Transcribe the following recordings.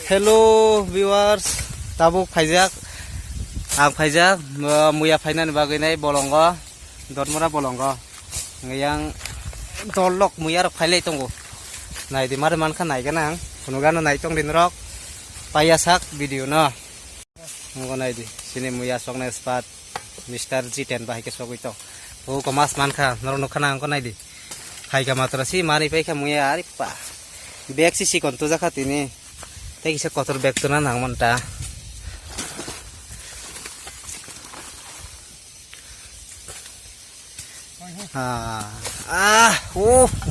Hello viewers, tabuk faijak, ang faijak, muya fainan baginai bolonggo, dormora bolonggo, yang dolok muya rok failai tunggu, nai di mana man kan nai kan punugano nai tong dinrok, payasak video no, nggak nai di sini muya song nai spot, Mr. G10 bahike sok itu, oh kemas man kan, naruh kan angko nai di, hai kamatrasi mari pai kan muya ari pa, beg sih kontu zakat ini. Tadi saya kotor bag tu nang mentah.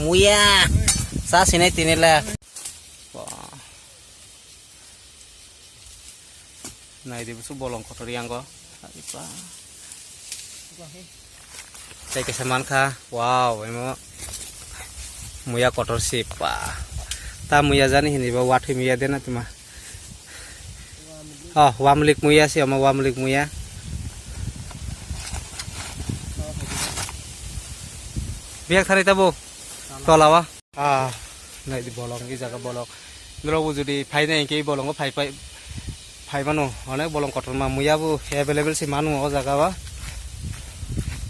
Muya. Sa sini tini lah. Wah. Nah ini busu bolong kotor yang ko. Saya kesamaan kah? Wow, emang muya kotor sih pak. Muya jani ini bawa wathi muya dena tuma. Oh, wamlik muya sih sama wamlik muya. Biak thari tabu. Tolawa. Nah di bolong ki jaga bolong. Nro jadi phai nai ki bolong ko phai manu. Onek bolong kotor ma muya bu available si manu o jaga ba.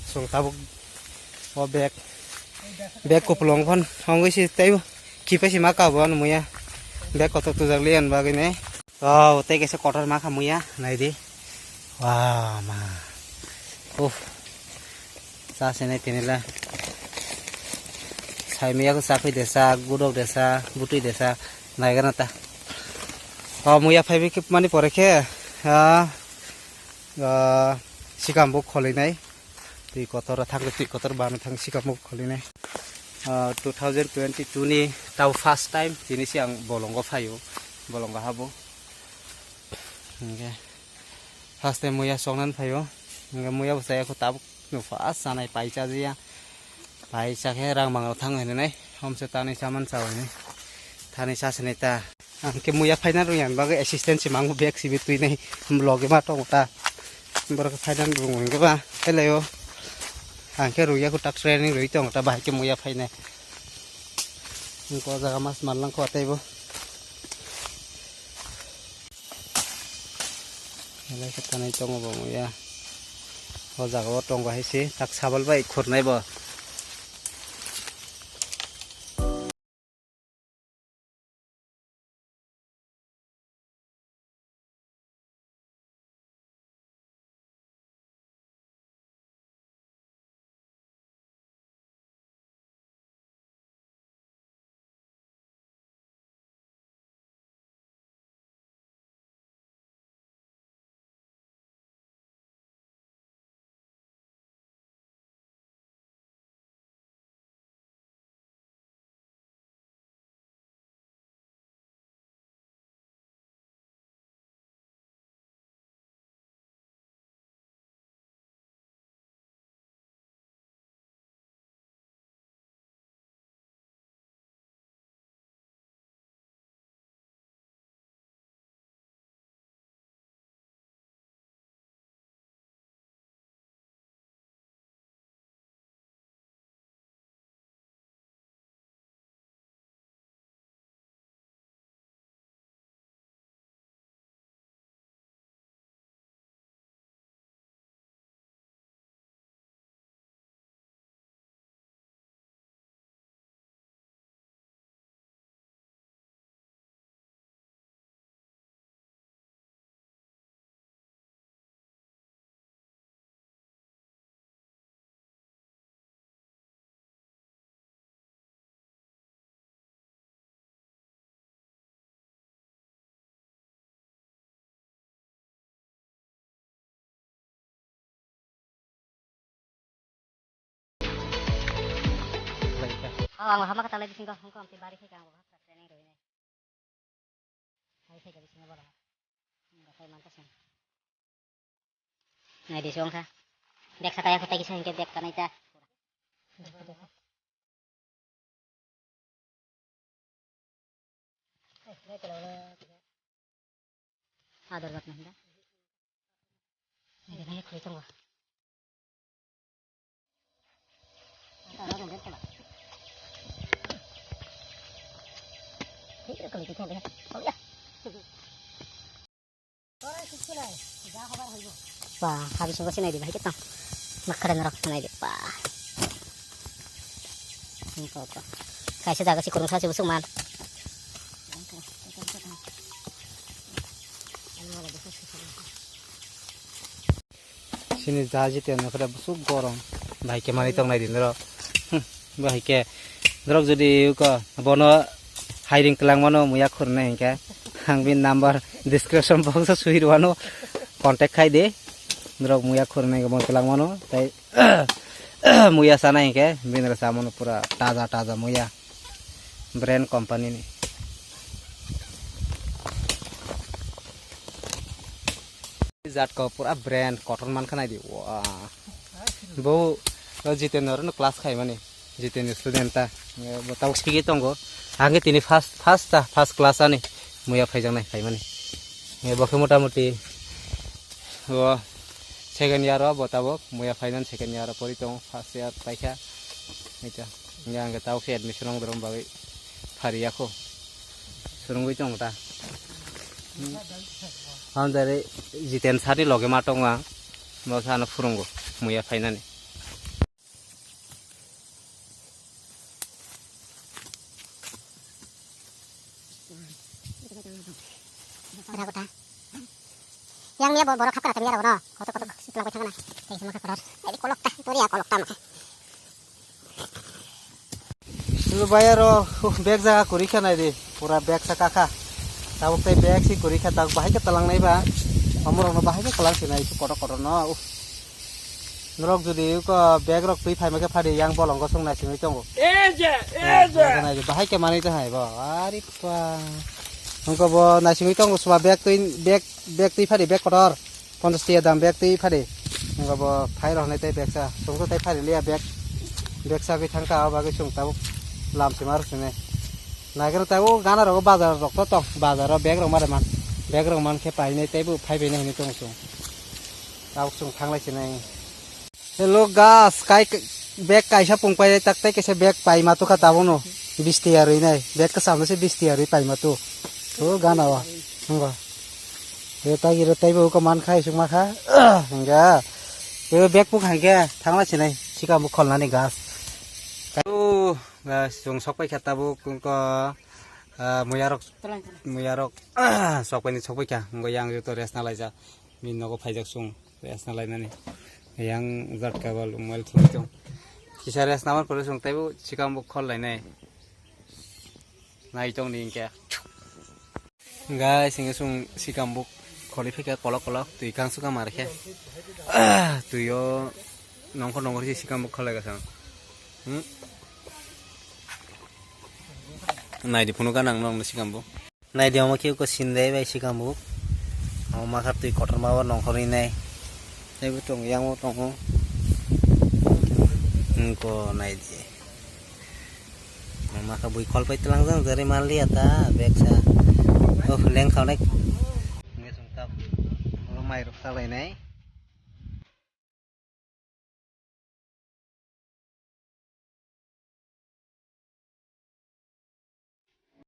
Song tabu o bag ko pelong kon hongoi si tai kipa si maka buan muya bag kotor tu jaglian bagine. Oh te kese kotor maka muya nai di. Wah ma. Sa sene tinila. Sai muya ko sapi desa gudok desa butui desa nai kana ta. Oh muya phai ki mani pore ke sikam buk kholi nai. Ti kotor thang ti kotor ban thang sikam buk kholi nai. 2022 ni tau first time ini sih yang bolonggo fayo bolonggo habo first time muya songnan fayo muya saya aku tahu nufas sanai paica dia paica ke rang mangal thang ini nih om setani saman saw ini thani sa seneta angke muya fainan ruyan bagai assistant si mangu bek si bitu ini blog ma to ta berke fainan rungun ke ba hello angke ruya ku tak training rui tong ta bah ke muya faine ko jaga mas malang ko ataibo helai ka tanai tong bo muya ho jaga tong ba hisi tak sabal bai khurnai bo ang hama kata lagi singko hongko amti bari kang bo training roi ne hai sai gabi sini bola enggak sai mantas kan nah di song ka dek sataya ko tagi sing dek kana ita adar bat nanda ini naik kuitong ba ada dong dek lah Kalau itu oh ya. Wah, habis semua sini di bahaya kita. Makanan rok sana di wah. Ini kok. Kayak saya jaga si kurung saya busuk man. Sini jaji tiang nak ada busuk gorong. Baik ke mari tong naik di nerok. Baik ke nerok jadi uka bono hiring kelang mano muya kurne ke. Hangbin number description box suhir wano contact kai de. Nerok muya kurne ke bon kelang mano. Tai muya sana ke. Bin rasa mano pura taza muya. Brand company ni. Zat ko pura brand cotton man kana di wah bo jiten no class khai mani jiten student ta बताओ sigi tongo hange tini first class ani muya phaijang nai khai mani bokhe motamoti o second year ro बताओ muya phainan second year pori tong first year paikha eta yang tahu si admission ong dorom bagai phariya ko surungui tong ta Andre jiten sari loge matonga mau sana furunggo muya fainane yang dia borok hakar tapi dia borok kotor setelah kau cakap kayak semua kotor jadi kolok tah itu dia kolok tah lu bayar bag jaga kuri kana di pura bag sakaka tahu teh bag si kuri kata bahaya ketelang nai ba amor no bahaya kelang si nai kotor no nrok jadi ko bag rok tui phai ma ke phade yang bolong ko song na si tong eje na bahaya ke mani ta hai ba ari pa ngko bo na si tong swa bag tui phade bag kotor 50 tia dam bag tui phade ngko bo phai ro nai tei bag sa song ko tei phade lia bag sa ke thangka ba ke song tabu lam si mar si nai nager tahu gana rogo bazar rok to bazar bag rok man ke pai nei tebu phai be nei ni tong sung tahu sung thang lai chinai hello gas kai bag kai sa pung pai tak tai ke se bag pai ma to kha tabu no 20 tiar ri nai bag ka samne se 20 tiar ri pai ma to gana wa ngwa e ta gi ro tai bu ko man khai sung ma kha nga e bag pung hai ge thang lai chinai chika mu khol na ni gas sung sok pai khata bu ko muyarok sok pai ni sok pai kha ngoyang to res na lai ja min no ko phaijak sung res na lai na ni yang zat ka bal umal thung tong kisa res na man pore sung tai bu chikam bu khol lai nai nai tong ni ke ga sing sung sikam bu kholi phika kolok tui kang suka mar khe tuyo nongkhor si sikam bu kholai ga sang nai di punuka nang nong sikambu nai di oma kiu ko sindai bai sikambu oma kha tui kotor ma nong khori nai tai bu tong yang mo tong ko nai di oma kha bui khol pai tlang jang jari mali ata bek sa leng khau nai nge sung tap mai rok sa lai nai